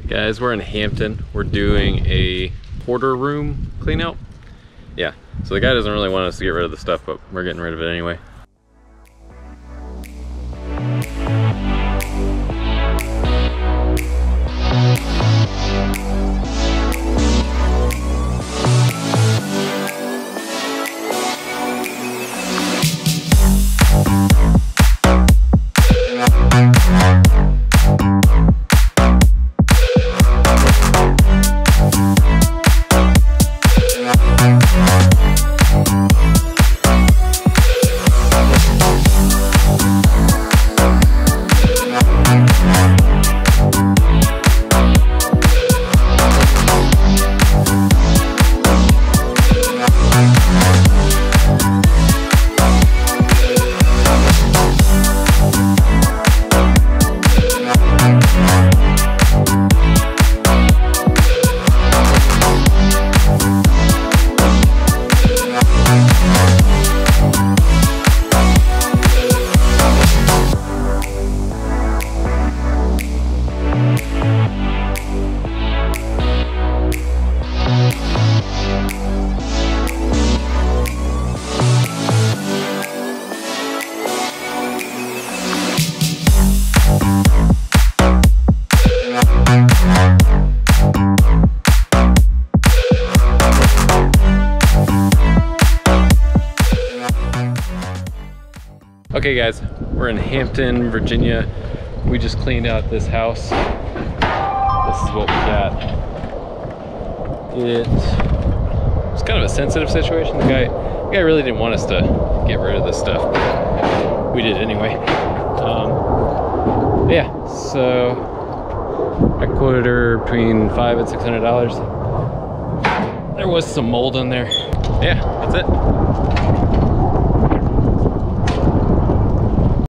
Guys, we're in Hampton. We're doing a hoarder room clean out. Yeah, so the guy doesn't really want us to get rid of the stuff, but we're getting rid of it anyway. Okay guys, we're in Hampton, Virginia. We just cleaned out this house. This is what we got. It's kind of a sensitive situation. The guy really didn't want us to get rid of this stuff, but we did anyway. Yeah, so I quoted her between $500 and $600. There was some mold in there. Yeah, that's it.